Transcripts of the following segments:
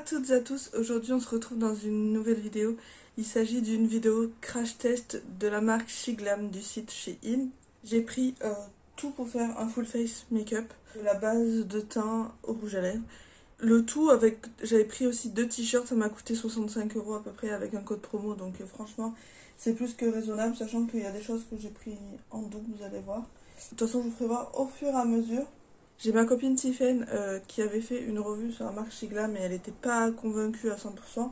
toutes et à tous, aujourd'hui on se retrouve dans une nouvelle vidéo. Il s'agit d'une vidéo crash test de la marque SheGlam du site Shein. J'ai pris tout pour faire un full face make-up, de la base de teint au rouge à lèvres. Le tout avec, j'avais pris aussi 2 t-shirts, ça m'a coûté 65 € à peu près avec un code promo, donc franchement c'est plus que raisonnable, sachant qu'il y a des choses que j'ai pris en double, vous allez voir. De toute façon je vous ferai voir au fur et à mesure. J'ai ma copine Tiffen qui avait fait une revue sur la marque SheGlam mais elle n'était pas convaincue à 100%.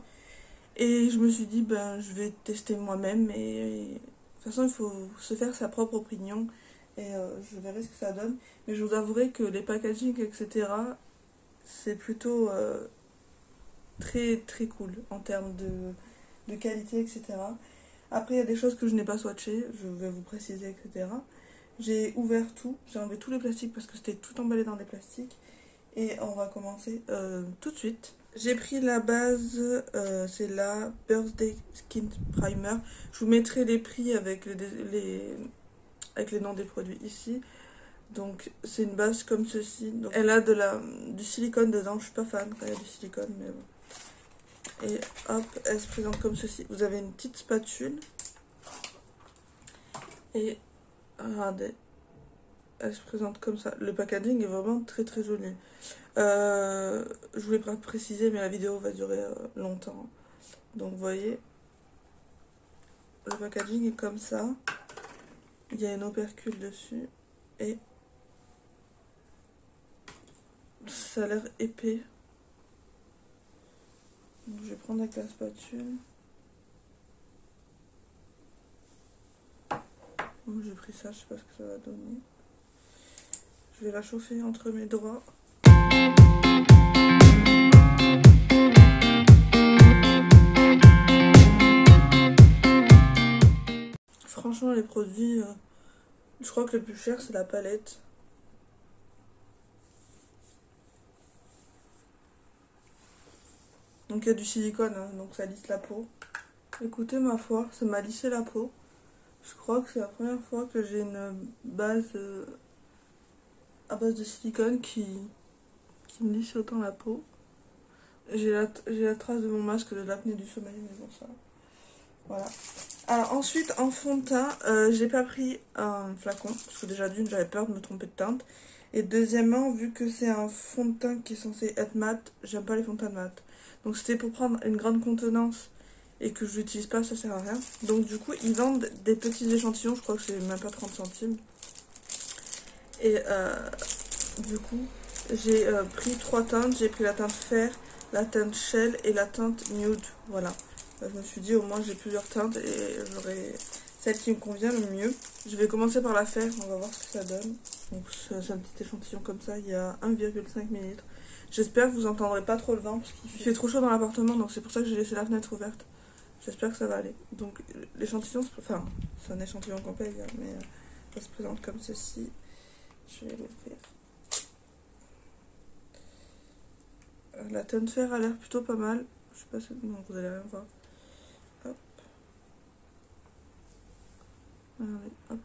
Et je me suis dit, ben je vais tester moi-même et de toute façon il faut se faire sa propre opinion et je verrai ce que ça donne. Mais je vous avouerai que les packaging etc. c'est plutôt très très cool en termes de qualité etc. Après il y a des choses que je n'ai pas swatchées, je vais vous préciser etc. J'ai ouvert tout, j'ai enlevé tous les plastiques parce que c'était tout emballé dans des plastiques. Et on va commencer tout de suite. J'ai pris la base, c'est la Birthday Skin Primer. Je vous mettrai les prix avec avec les noms des produits ici. Donc c'est une base comme ceci. Donc, elle a du silicone dedans, je suis pas fan quand il y a du silicone, mais bon. Et hop, elle se présente comme ceci. Vous avez une petite spatule. Et regardez, elle se présente comme ça. Le packaging est vraiment très très joli. Je voulais pas préciser, mais la vidéo va durer longtemps. Donc vous voyez, le packaging est comme ça. Il y a une opercule dessus. Et ça a l'air épais. Donc, je vais prendre avec la spatule. Donc, j'ai pris ça, je sais pas ce que ça va donner. Je vais la chauffer entre mes doigts. Franchement, les produits, je crois que le plus cher, c'est la palette. Donc, il y a du silicone, hein, donc ça lisse la peau. Écoutez, ma foi, ça m'a lissé la peau. Je crois que c'est la première fois que j'ai une base à base de silicone qui me lisse autant la peau. J'ai la trace de mon masque de l'apnée du sommeil, mais bon, ça. Voilà. Alors, ensuite, en fond de teint, j'ai pas pris un flacon, parce que déjà d'une, j'avais peur de me tromper de teinte. Et deuxièmement, vu que c'est un fond de teint qui est censé être mat, j'aime pas les fonds de teint mat. Donc, c'était pour prendre une grande contenance et que je l'utilise pas, ça sert à rien. Donc, du coup, ils vendent des petits échantillons, je crois que c'est même pas 30 centimes. Et du coup, j'ai pris 3 teintes. J'ai pris la teinte fer, la teinte shell et la teinte nude. Voilà. Je me suis dit au moins j'ai plusieurs teintes et j'aurai celle qui me convient le mieux. Je vais commencer par la fer, on va voir ce que ça donne. Donc c'est un petit échantillon comme ça, il y a 1,5 ml. J'espère que vous entendrez pas trop le vent parce qu'il fait trop chaud dans l'appartement, donc c'est pour ça que j'ai laissé la fenêtre ouverte. J'espère que ça va aller. Donc l'échantillon, enfin c'est un échantillon complet mais ça se présente comme ceci. Je vais l'ouvrir. La teinte fer a l'air plutôt pas mal. Je sais pas si... Non, vous allez rien voir. Hop. Allez, hop.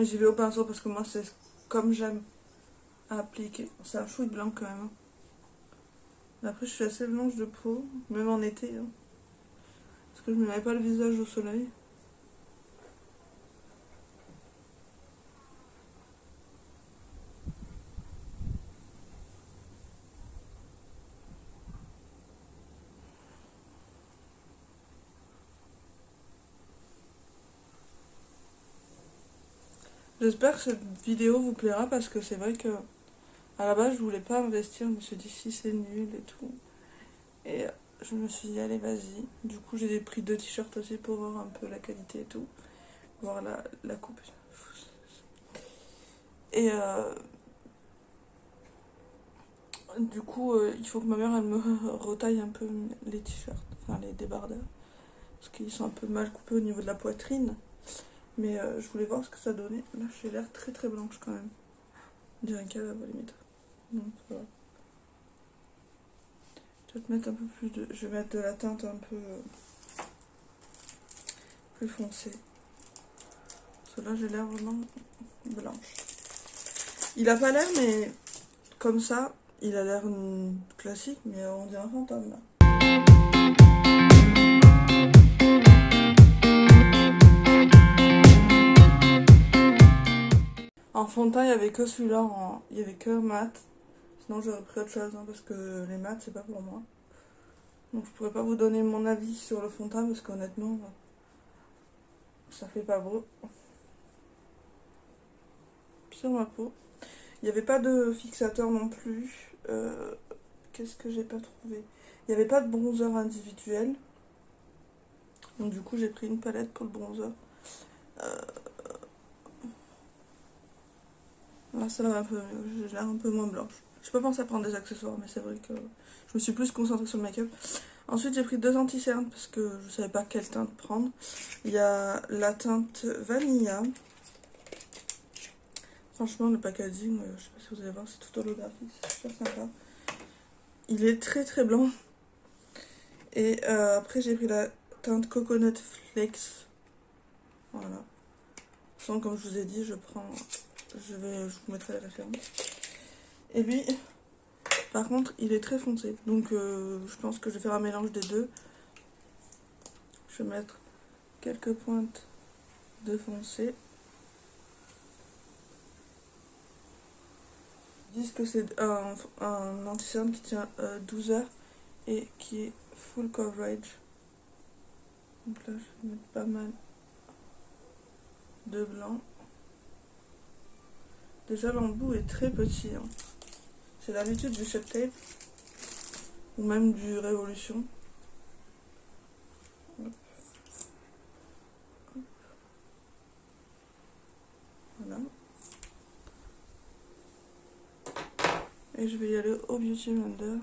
J'y vais au pinceau parce que moi c'est comme j'aime à appliquer. C'est un chouïa blanc quand même. Après je suis assez blanche de peau, même en été. Hein. Parce que je ne me mets pas le visage au soleil. J'espère que cette vidéo vous plaira parce que c'est vrai que à la base je voulais pas investir, je me suis dit si c'est nul et tout. Et je me suis dit allez vas-y. Du coup j'ai pris 2 t-shirts aussi pour voir un peu la qualité et tout. Voir la coupe. Et du coup il faut que ma mère elle me retaille un peu les t-shirts, enfin les débardeurs. Parce qu'ils sont un peu mal coupés au niveau de la poitrine. Mais je voulais voir ce que ça donnait. Là j'ai l'air très très blanche quand même. On dirait un cadavre limite. Donc voilà. Je vais te mettre un peu plus de... Je vais mettre de la teinte un peu plus foncée. Parce que là j'ai l'air vraiment blanche. Il a pas l'air, mais comme ça, il a l'air classique, mais on dirait un fantôme là. En fond de teint, il y avait que celui-là, il y avait que mat. Sinon, j'aurais pris autre chose, hein, parce que les mats, c'est pas pour moi. Donc, je pourrais pas vous donner mon avis sur le fond de teint, parce qu'honnêtement, ça fait pas beau. Sur ma peau. Il n'y avait pas de fixateur non plus. Qu'est-ce que j'ai pas trouvé? Il n'y avait pas de bronzer individuel. Donc, du coup, j'ai pris une palette pour le bronzer. Là, ça va un peu mieux. J'ai l'air un peu moins blanche. J'ai pas pensé à prendre des accessoires, mais c'est vrai que je me suis plus concentrée sur le make-up. Ensuite, j'ai pris 2 anti-cernes parce que je savais pas quelle teinte prendre. Il y a la teinte Vanilla. Franchement, le packaging, je sais pas si vous allez voir, c'est tout holographique, c'est super sympa. Il est très très blanc. Et après, j'ai pris la teinte Coconut Flex. Voilà. Sans, comme je vous ai dit, je vous mettrai la référence. Et lui, par contre, il est très foncé. Donc, je pense que je vais faire un mélange des deux. Je vais mettre quelques pointes de foncé. Ils disent que c'est un anti-cerne qui tient 12 heures et qui est full coverage. Donc là, je vais mettre pas mal de blanc. Déjà, l'embout est très petit. Hein. J'ai l'habitude du Shape Tape ou même du Révolution. Hop. Hop. Voilà. Et je vais y aller au Beauty Blender.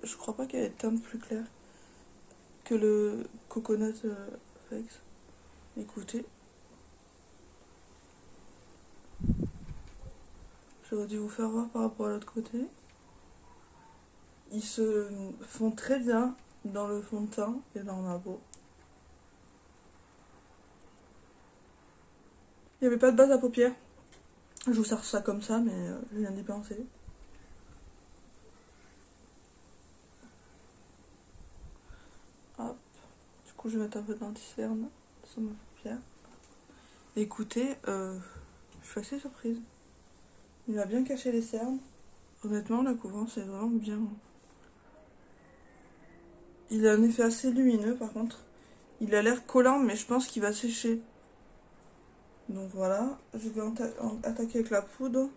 Je crois pas qu'il y ait de teinte plus claire que le Coconut Flex. Écoutez. J'aurais dû vous faire voir par rapport à l'autre côté. Ils se font très bien dans le fond de teint et dans ma peau. Il n'y avait pas de base à paupières. Je vous sers ça comme ça, mais je viens d'y penser. Hop. Du coup, je vais mettre un peu d'anti-cerne sur ma paupière. Écoutez, je suis assez surprise. Il a bien caché les cernes. Honnêtement, la couvrance est vraiment bien. Il a un effet assez lumineux, par contre. Il a l'air collant, mais je pense qu'il va sécher. Donc voilà, je vais attaquer avec la poudre.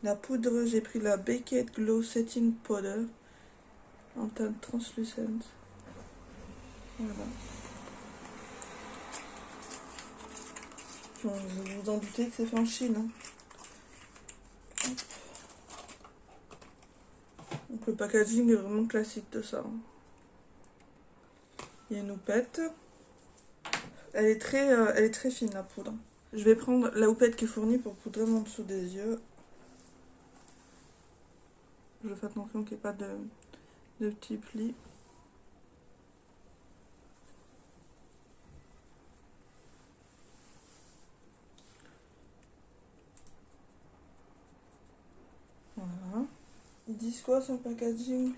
La poudre, j'ai pris la Baked Glow Setting Powder en teinte translucente. Voilà. Bon, vous vous en doutez que c'est fait en Chine. Hein. Donc le packaging est vraiment classique de ça. Hein. Il y a une houppette. Elle est très fine la poudre. Je vais prendre la houppette qui est fournie pour poudrer mon dessous des yeux. Je fais attention qu'il n'y ait pas de petits plis. Voilà. Ils disent quoi sur le packaging?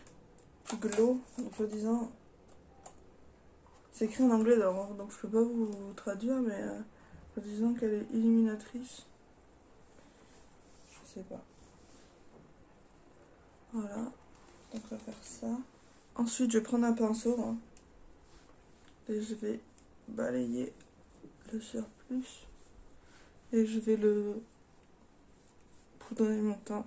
Glow, en soi-disant. C'est écrit en anglais d'abord, donc je peux pas vous traduire, mais en disant qu'elle est illuminatrice. Je sais pas. Voilà. Donc on va faire ça. Ensuite, je vais prendre un pinceau. Hein, et je vais balayer le surplus. Et je vais le poudrer mon teint.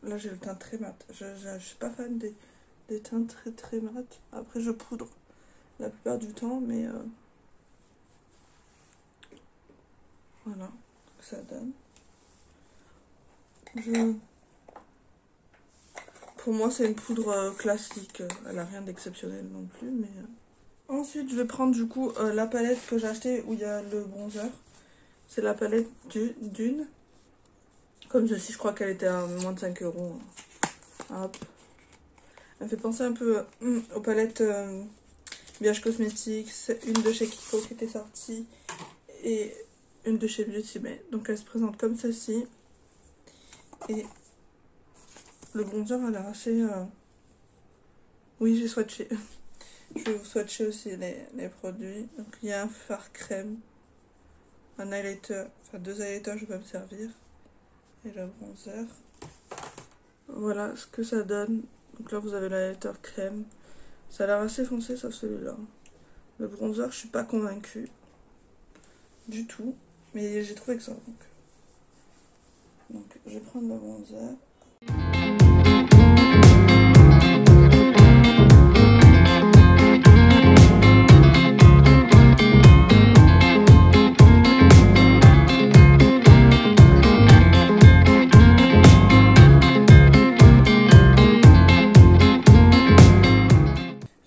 Là, j'ai le teint très mat. Je suis pas fan des teints très très mat. Après, je poudre la plupart du temps, mais voilà, ça donne. Pour moi, c'est une poudre classique. Elle a rien d'exceptionnel non plus, mais Ensuite, je vais prendre du coup la palette que j'ai achetée où il y a le bronzer. C'est la palette Dune. Comme ceci, je crois qu'elle était à moins de 5 euros. Hop. Elle me fait penser un peu aux palettes Vierge Cosmetics. Une de chez Kiko qui était sortie. Et une de chez Beauty Bay. Donc elle se présente comme ceci. Et le bronzer a l'air assez... Oui, j'ai swatché. Je vais vous swatcher aussi les produits. Donc il y a un fard crème, un highlighter, enfin 2 highlighters, je vais pas me servir. Et le bronzer. Voilà ce que ça donne. Donc là vous avez l'highlighter crème. Ça a l'air assez foncé sauf celui-là. Le bronzer, je suis pas convaincue. Du tout. Mais j'ai trouvé que ça. Donc je vais prendre le bronzer.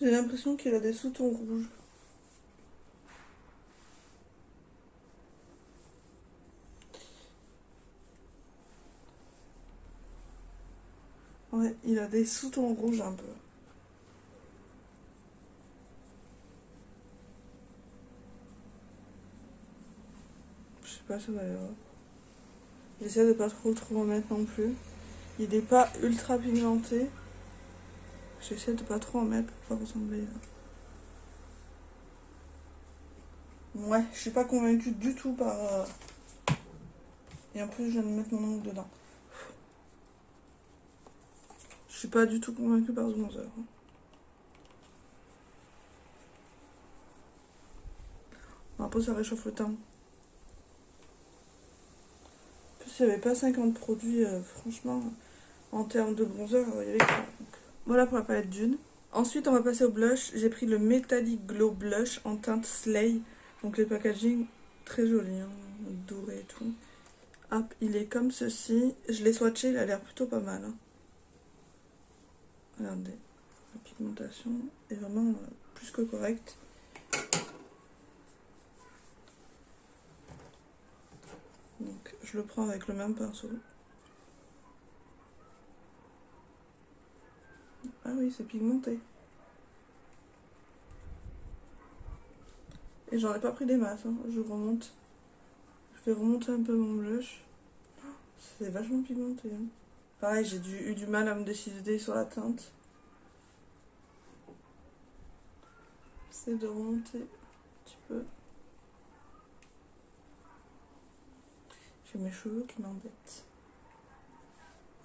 J'ai l'impression qu'il a des sous-tons rouges. Ouais, il a des sous-tons rouges un peu. Je sais pas, ça va aller. J'essaie de pas trop en mettre non plus. Il est pas ultra pigmenté. J'essaie de pas trop en mettre pour pas ressembler. Ouais, je suis pas convaincue du tout par... Et en plus, je viens de mettre mon ongle dedans. Je suis pas du tout convaincue par ce bronzer. Après, ça réchauffe le teint. En plus, il n'y avait pas 50 produits, franchement, en termes de bronzer, il y avait quoi. Voilà pour la palette Dune. Ensuite, on va passer au blush. J'ai pris le Metallic Glow Blush en teinte Slay. Donc, le packaging, très joli, hein, doré et tout. Hop, il est comme ceci. Je l'ai swatché, il a l'air plutôt pas mal. Hein. Regardez, la pigmentation est vraiment plus que correcte. Donc, je le prends avec le même pinceau. Ah oui, c'est pigmenté. Et j'en ai pas pris des masses, hein. Je remonte. Je vais remonter un peu mon blush. C'est vachement pigmenté. Hein. Pareil, j'ai eu du mal à me décider sur la teinte. J'essaie de remonter un petit peu. J'ai mes cheveux qui m'embêtent.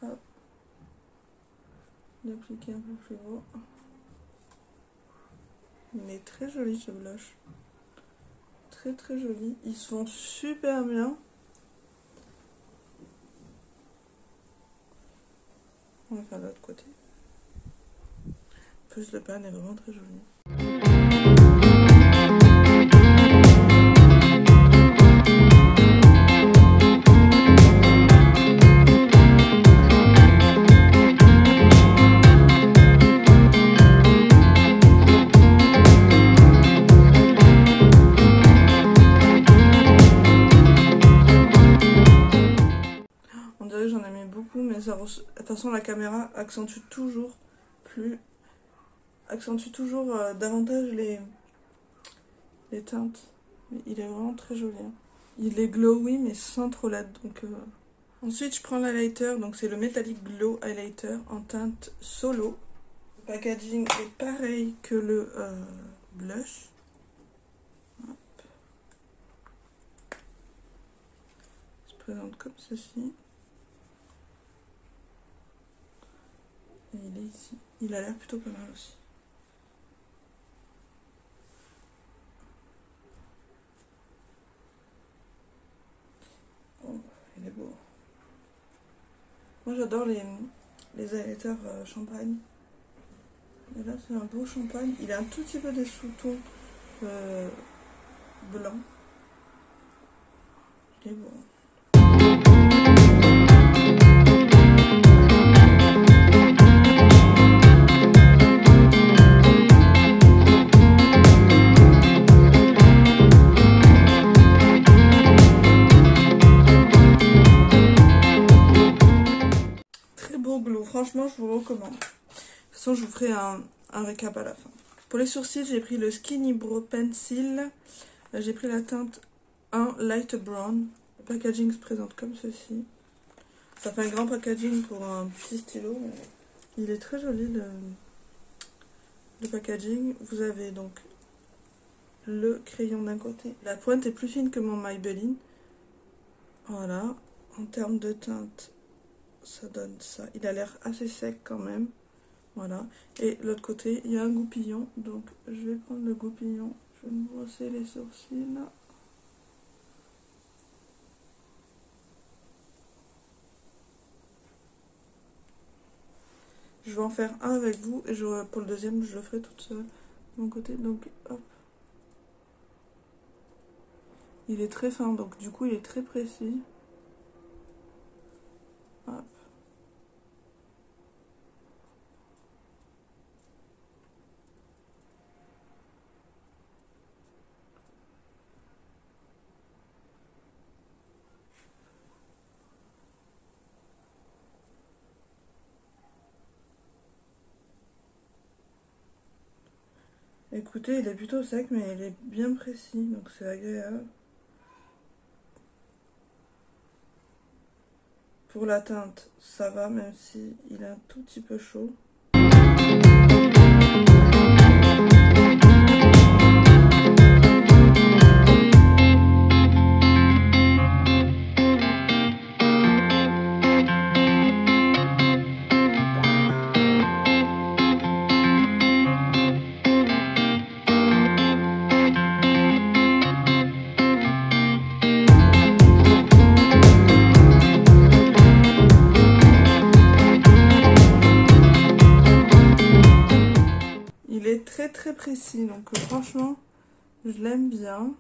Hop. D'appliquer un peu plus haut. Mais très joli ce blush. Très très joli. Ils se font super bien. On va faire de l'autre côté. Plus le pan est vraiment très joli. J'en ai mis beaucoup, mais ça de toute façon la caméra accentue toujours davantage les teintes. Mais il est vraiment très joli. Hein. Il est glowy mais sans trop l'aide. Donc ensuite je prends l'highlighter, donc c'est le Metallic Glow Highlighter en teinte Solo. Le packaging est pareil que le blush. Hop. Il se présente comme ceci. Et il est ici. Il a l'air plutôt pas mal aussi. Oh, il est beau. Moi j'adore les highlighters champagne. Et là c'est un beau champagne. Il a un tout petit peu des sous-tons blancs. Il est beau. franchement, je vous le recommande. De toute façon, je vous ferai un récap à la fin. Pour les sourcils, j'ai pris le Skinny Brow Pencil. J'ai pris la teinte 1 Light Brown. Le packaging se présente comme ceci. Ça fait un grand packaging pour un petit stylo. Il est très joli le packaging. Vous avez donc le crayon d'un côté. La pointe est plus fine que mon Maybelline. Voilà. En termes de teinte, ça donne ça. Il a l'air assez sec quand même. Voilà. Et l'autre côté, il y a un goupillon. Donc, je vais prendre le goupillon. Je vais me brosser les sourcils. Je vais en faire un avec vous. Et pour le deuxième, je le ferai toute seule de mon côté. Donc, hop. Il est très fin. Donc, du coup, il est très précis. Hop. Écoutez, il est plutôt sec, mais il est bien précis, donc c'est agréable. Pour la teinte, ça va, même si il est un tout petit peu chaud. Très précis, donc franchement je l'aime bien.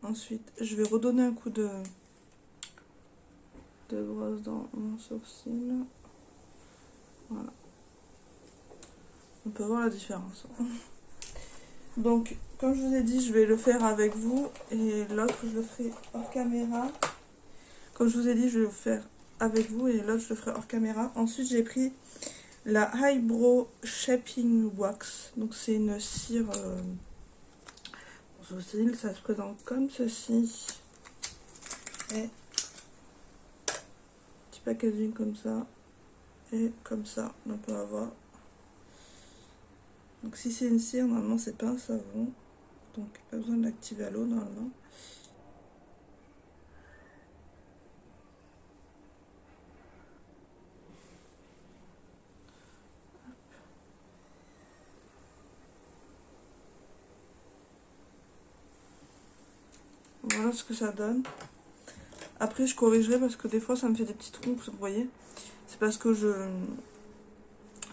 Ensuite je vais redonner un coup de brosse dans mon sourcil. Voilà, on peut voir la différence. Donc comme je vous ai dit, je vais le faire avec vous et l'autre je le ferai hors caméra. Comme je vous ai dit, je vais le faire avec vous et l'autre je le ferai hors caméra. Ensuite j'ai pris la Eyebrow Shaping Wax. Donc c'est une cire pour sourcils. Ça se présente comme ceci. Et petit packaging comme ça. Et comme ça. Donc on va voir. Donc si c'est une cire, normalement c'est pas un savon. Donc pas besoin de l'activer à l'eau normalement. Voilà ce que ça donne. Après je corrigerai parce que des fois ça me fait des petits trous, vous voyez. C'est parce que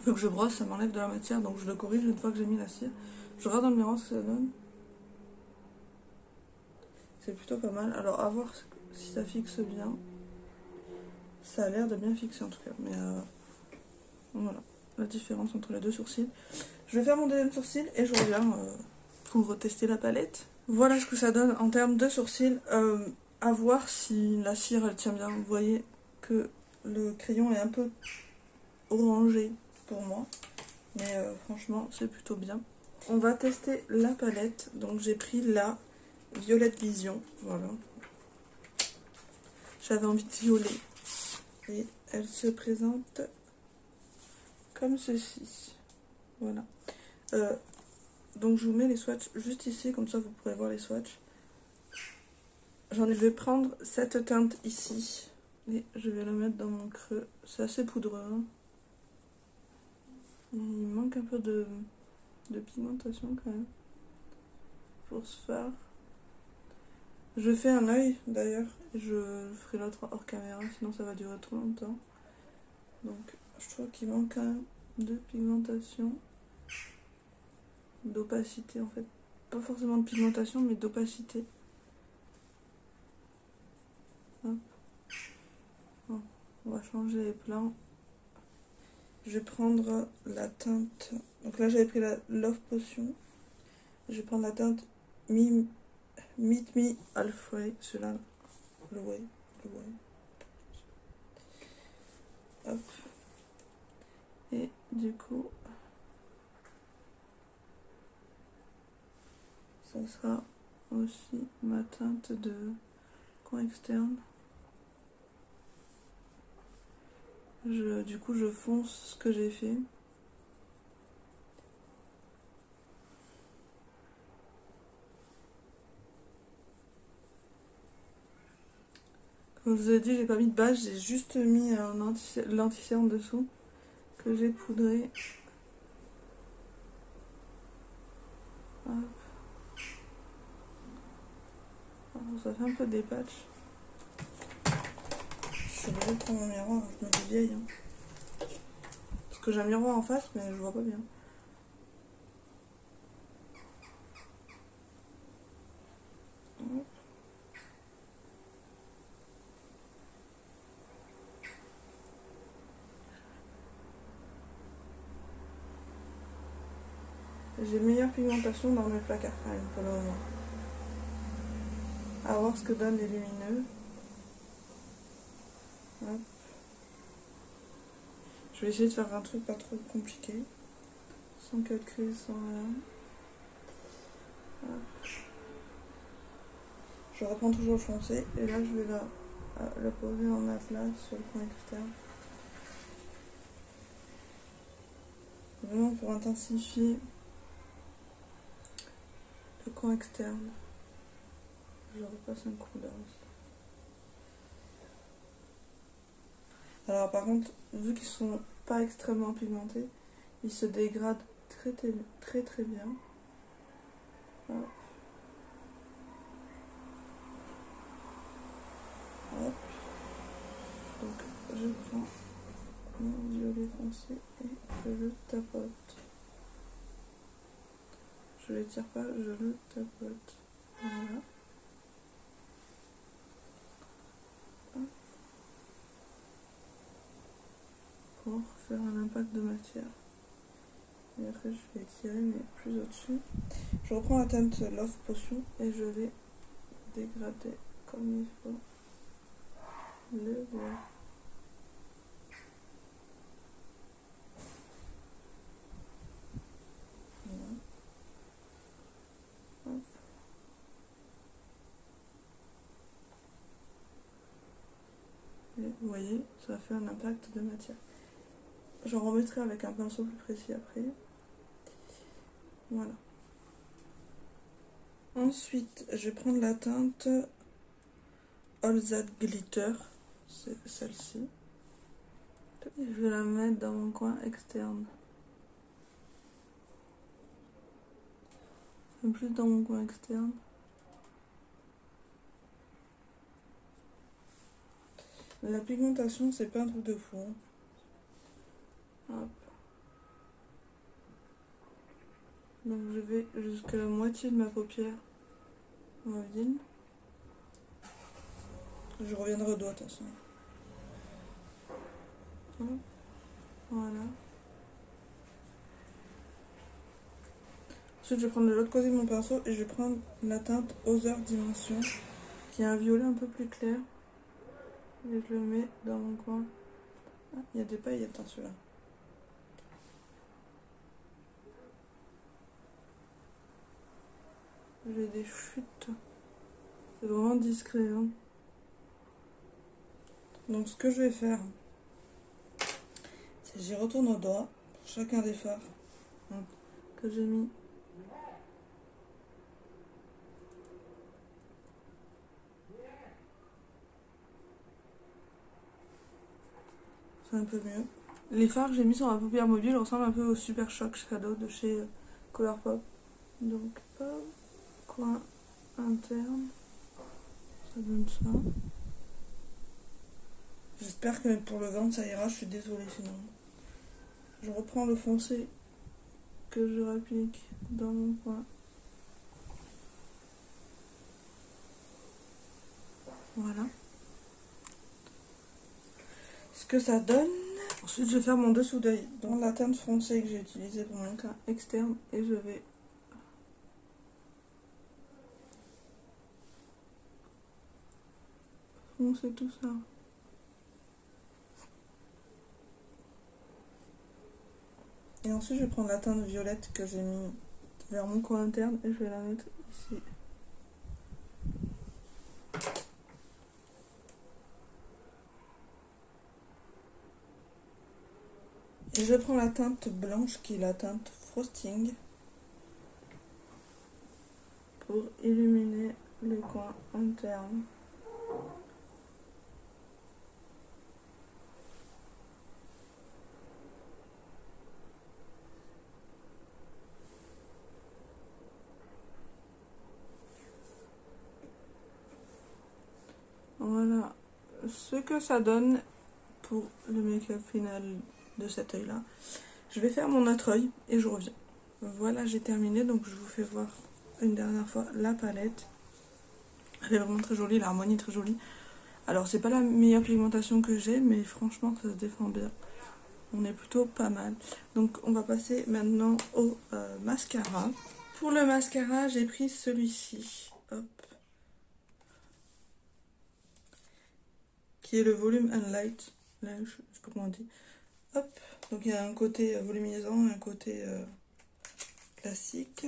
faut que je brosse, ça m'enlève de la matière, donc je le corrige une fois que j'ai mis la cire. Je regarde dans le miroir ce que ça donne. C'est plutôt pas mal. Alors à voir si ça fixe bien. Ça a l'air de bien fixer en tout cas. Mais voilà la différence entre les deux sourcils. Je vais faire mon deuxième sourcil et je reviens pour retester la palette. Voilà ce que ça donne en termes de sourcils. À voir si la cire elle tient bien. Vous voyez que le crayon est un peu orangé pour moi. Mais franchement c'est plutôt bien. On va tester la palette. Donc j'ai pris la Violette Vision. Voilà. J'avais envie de violet. Et elle se présente comme ceci. Voilà. Donc je vous mets les swatchs juste ici, comme ça vous pourrez voir les swatchs. Je vais prendre cette teinte ici. Et je vais la mettre dans mon creux. C'est assez poudreux. Hein. Il manque un peu de pigmentation quand même. Pour ce fard. Je fais un œil d'ailleurs. Je ferai l'autre hors caméra, sinon ça va durer trop longtemps. Donc je trouve qu'il manque quand même de pigmentation. D'opacité en fait. Pas forcément de pigmentation mais d'opacité. Hop. Bon, on va changer les plans. Je vais prendre la teinte. Donc là j'avais pris la Love Potion. Je vais prendre la teinte Meet Me Halfway. Celui-là. Le way. Hop. du coup, ça sera aussi ma teinte de coin externe. Du coup, je fonce ce que j'ai fait. Comme je vous ai dit, j'ai pas mis de base, j'ai juste mis un lenticerne dessous que j'ai poudré. Hop. Alors, ça fait un peu des patchs. Je suis obligée de prendre mon miroir, je me dis vieille. Hein. Parce que j'ai un miroir en face, mais je vois pas bien. Hop. J'ai meilleure pigmentation dans mes placards quand même pour le moment. À voir ce que donnent les lumineux. Hop. Je vais essayer de faire un truc pas trop compliqué. Sans calcul, sans rien. Hop. Je reprends toujours le foncé et là je vais la poser en atlas sur le coin externe. Vraiment pour intensifier le coin externe. Je repasse un couleur aussi. Alors par contre, vu qu'ils sont pas extrêmement pigmentés, ils se dégradent très bien. Hop. Hop. Donc je prends mon violet foncé et je le tapote. Je l'étire pas, je le tapote. Voilà. Hop. Pour faire un impact de matière. Et après je vais étirer mais plus au-dessus. Je reprends la teinte Love Potion et je vais dégrader comme il faut le vert. Voilà. Hop. Et vous voyez, ça fait un impact de matière. J'en remettrai avec un pinceau plus précis après. Voilà. Ensuite, je vais prendre la teinte All That Glitter. C'est celle-ci. Et je vais la mettre dans mon coin externe. Un peu plus dans mon coin externe. La pigmentation, c'est pas un truc de fou. Hop. Donc je vais jusqu'à la moitié de ma paupière mobile. Je reviendrai au doigt de toute façon. Hop. Voilà. Ensuite, je vais prendre de l'autre côté de mon pinceau et je vais prendre la teinte Other Dimension, qui est un violet un peu plus clair. Et je le mets dans mon coin. Ah, il y a des paillettes dans celui-là. J'ai des chutes. C'est vraiment discret. Hein. Donc ce que je vais faire, c'est que j'y retourne au doigt pour chacun des fards que j'ai mis. C'est un peu mieux. Les fards que j'ai mis sur ma paupière mobile ressemblent un peu au Super Shock Shadow de chez Colourpop. Donc hop, coin interne, ça donne ça. J'espère que pour le ventre ça ira, je suis désolée sinon. Je reprends le foncé que je réapplique dans mon coin. Voilà. Ce que ça donne. Ensuite je vais faire mon dessous d'œil dans la teinte foncée que j'ai utilisée pour mon coin externe et je vais foncer tout ça. Et ensuite je vais prendre la teinte violette que j'ai mis vers mon coin interne et je vais la mettre ici. Et je prends la teinte blanche qui est la teinte Frosting pour illuminer le coin interne. Voilà ce que ça donne pour le make-up final de cet œil là. Je vais faire mon autre œil et je reviens. Voilà, j'ai terminé, donc je vous fais voir une dernière fois la palette. Elle est vraiment très jolie, l'harmonie est très jolie. Alors c'est pas la meilleure pigmentation que j'ai, mais franchement ça se défend bien. On est plutôt pas mal. Donc on va passer maintenant au mascara. Pour le mascara, j'ai pris celui-ci. Hop. Qui est le Volume and Light. Là, je sais pas comment on dit. Hop. Donc il y a un côté voluminisant et un côté classique.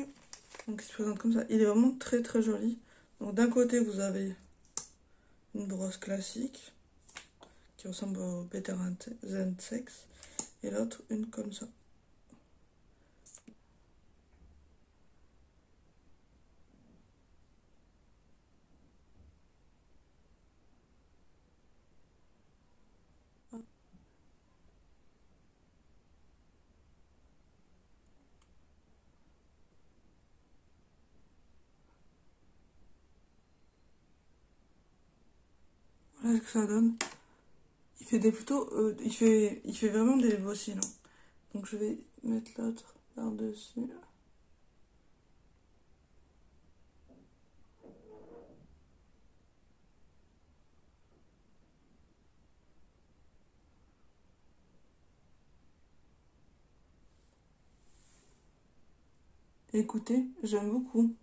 Donc il se présente comme ça. Il est vraiment très très joli. Donc d'un côté vous avez une brosse classique qui ressemble au Better Than Sex. Et l'autre une comme ça. Voilà ce que ça donne. Il fait des plutôt... il fait vraiment des beaux cils. Hein. Donc je vais mettre l'autre par-dessus. Écoutez, j'aime beaucoup.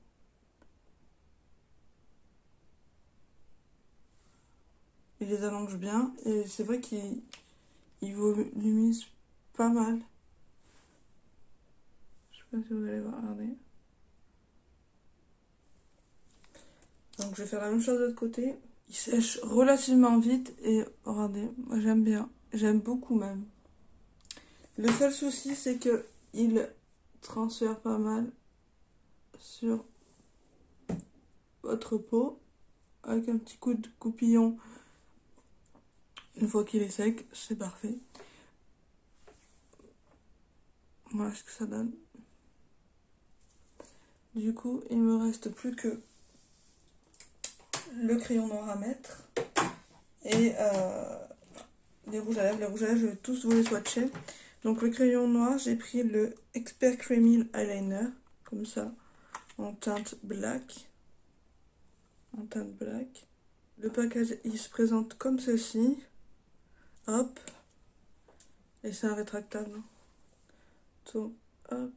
Il les allonge bien et c'est vrai qu'il volumise pas mal. Je sais pas si vous allez voir, regardez. Donc je vais faire la même chose de l'autre côté. Il sèche relativement vite et regardez, moi j'aime bien. J'aime beaucoup même. Le seul souci c'est que il transfère pas mal sur votre peau avec un petit coup de coupillon. Une fois qu'il est sec, c'est parfait. Voilà ce que ça donne. Du coup, il me reste plus que le crayon noir à mettre et les rouges à lèvres. Les rouges à lèvres, je vais tous vous les swatcher. Donc le crayon noir, j'ai pris le Expert Creamy Eyeliner, comme ça, en teinte black. En teinte black. Le package, il se présente comme ceci. Hop. Et c'est un rétractable. Donc, hop.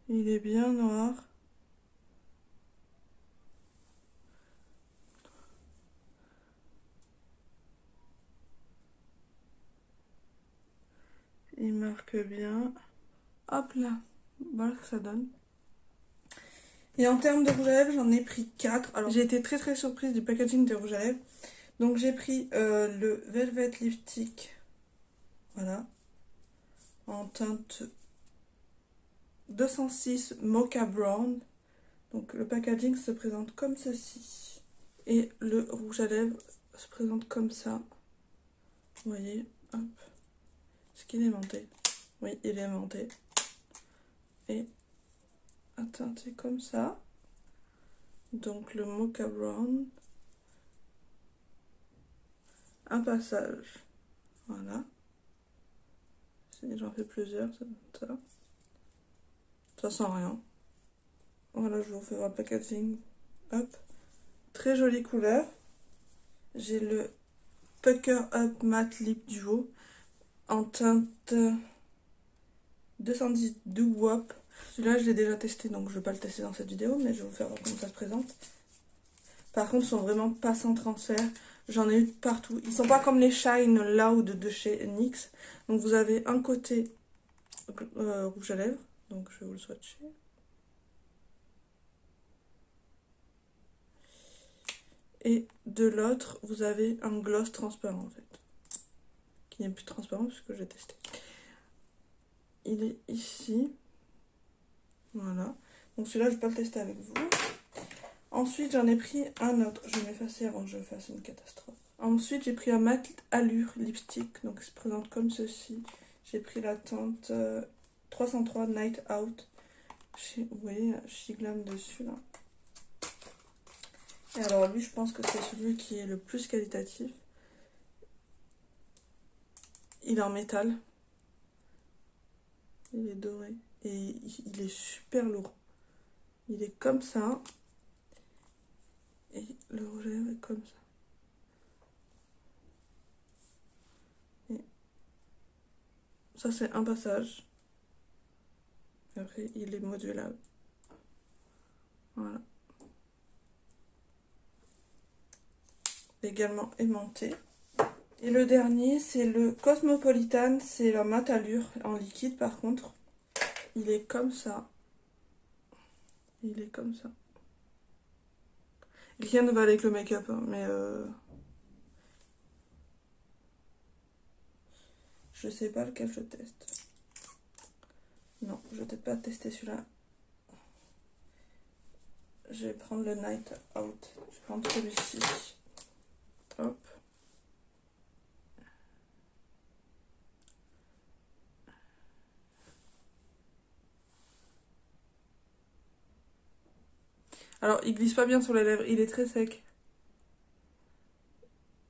Il est bien noir. Il marque bien. Hop là. Voilà ce que ça donne. Et en termes de rouge à lèvres, j'en ai pris 4. Alors j'ai été très très surprise du packaging des rouges à lèvres. Donc j'ai pris le Velvet Lipstick. Voilà. En teinte 206 Mocha Brown. Donc le packaging se présente comme ceci. Et le rouge à lèvres se présente comme ça. Vous voyez, hop. Est-ce qu'il est aimanté? Oui, il est aimanté. Et teinté comme ça. Donc le Mocha Brown. Un passage. Voilà. Si j'en fais plusieurs, ça donne ça. Ça sent rien. Voilà, je vous fais voir le packaging. Hop. Très jolie couleur. J'ai le Pucker Up Matte Lip Duo en teinte 210 Doo Wop. Celui-là, je l'ai déjà testé, donc je vais pas le tester dans cette vidéo, mais je vais vous faire voir comment ça se présente. Par contre, ils sont vraiment pas sans transfert. J'en ai eu partout. Ils sont pas comme les Shine Loud de chez NYX. Donc vous avez un côté rouge à lèvres. Donc je vais vous le swatcher. Et de l'autre, vous avez un gloss transparent en fait. Qui n'est plus transparent puisque j'ai testé. Il est ici. Voilà. Donc celui-là, je vais pas le tester avec vous. Ensuite, j'en ai pris un autre. Je vais m'effacer avant que je fasse une catastrophe. Ensuite, j'ai pris un Matte Allure lipstick. Donc, il se présente comme ceci. J'ai pris la teinte 303 Night Out. Vous voyez, Shiglam dessus, là. Et alors, lui, je pense que c'est celui qui est le plus qualitatif. Il est en métal. Il est doré. Et il est super lourd. Il est comme ça. Et le rouge à lèvres est comme ça. Et ça, c'est un passage. Et après, il est modulable. Voilà. Également aimanté. Et le dernier, c'est le Cosmopolitan. C'est la Matte Allure en liquide, par contre. Il est comme ça. Il est comme ça. Rien ne va avec le make-up, hein, mais je sais pas lequel je teste. Non, je vais peut-être pas tester celui-là. Je vais prendre le Night Out. Je vais prendre celui-ci. Hop. Alors, il glisse pas bien sur les lèvres. Il est très sec.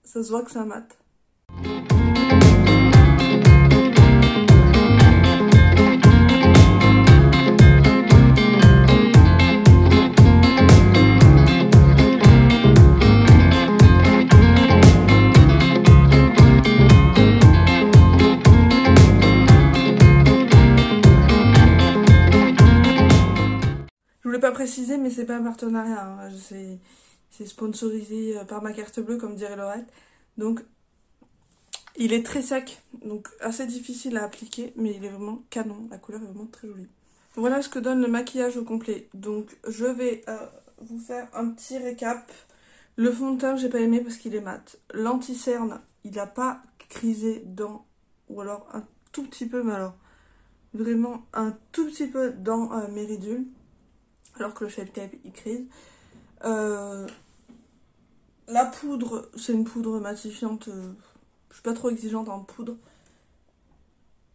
Ça se voit que c'est un mat. Je voulais pas préciser, mais c'est pas un partenariat, hein. C'est sponsorisé par ma carte bleue, comme dirait Laurette. Donc, il est très sec, donc assez difficile à appliquer, mais il est vraiment canon. La couleur est vraiment très jolie. Voilà ce que donne le maquillage au complet. Donc, je vais vous faire un petit récap. Le fond de teint, j'ai pas aimé parce qu'il est mat. L'anti-cerne, il a pas crisé dans, ou alors un tout petit peu, mais alors vraiment un tout petit peu dans mes ridules. Alors que le Shape Tape, il crise. La poudre, c'est une poudre matifiante. Je suis pas trop exigeante en poudre.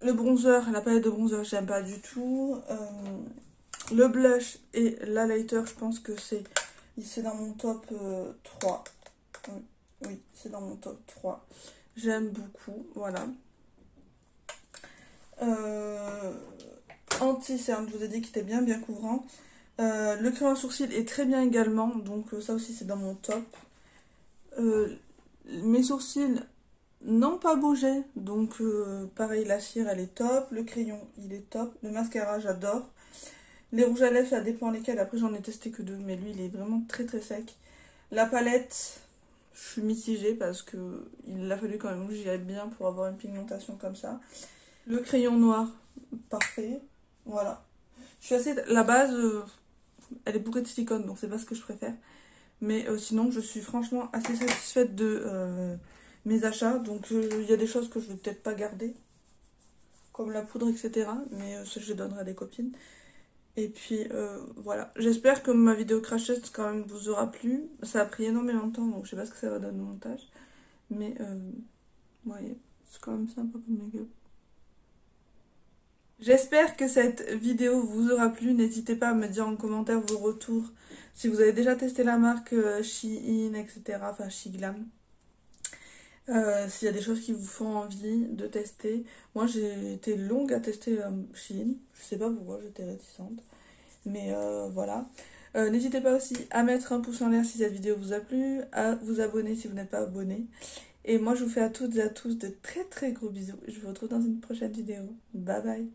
Le bronzer, la palette de bronzer, j'aime pas du tout. Le blush et l'highlighter, je pense que c'est dans mon top 3. Oui, c'est dans mon top 3. J'aime beaucoup, voilà. Anti-cerne, je vous ai dit qu'il était bien couvrant. Le crayon à sourcils est très bien également, donc ça aussi c'est dans mon top. Mes sourcils n'ont pas bougé, donc pareil, la cire elle est top, le crayon il est top, le mascara j'adore. Les rouges à lèvres ça dépend lesquels, après j'en ai testé que 2, mais lui il est vraiment très sec. La palette, je suis mitigée parce que il a fallu quand même que j'y aille bien pour avoir une pigmentation comme ça. Le crayon noir, parfait, voilà. Je suis assez, la base, elle est bourrée de silicone, donc c'est pas ce que je préfère. Mais sinon, je suis franchement assez satisfaite de mes achats. Donc, il y a des choses que je vais peut-être pas garder, comme la poudre, etc. Mais ça, je donnerai à des copines. Et puis, voilà. J'espère que ma vidéo crash test, quand même, vous aura plu. Ça a pris énormément de temps, donc je sais pas ce que ça va donner au montage. Mais, voyez, c'est quand même sympa comme make-up. J'espère que cette vidéo vous aura plu. N'hésitez pas à me dire en commentaire vos retours. Si vous avez déjà testé la marque Shein, etc. Enfin, Shiglam. S'il y a des choses qui vous font envie de tester. Moi, j'ai été longue à tester Shein. Je sais pas pourquoi, j'étais réticente. Mais voilà. N'hésitez pas aussi à mettre un pouce en l'air si cette vidéo vous a plu. À vous abonner si vous n'êtes pas abonné. Et moi, je vous fais à toutes et à tous de très gros bisous. Je vous retrouve dans une prochaine vidéo. Bye bye.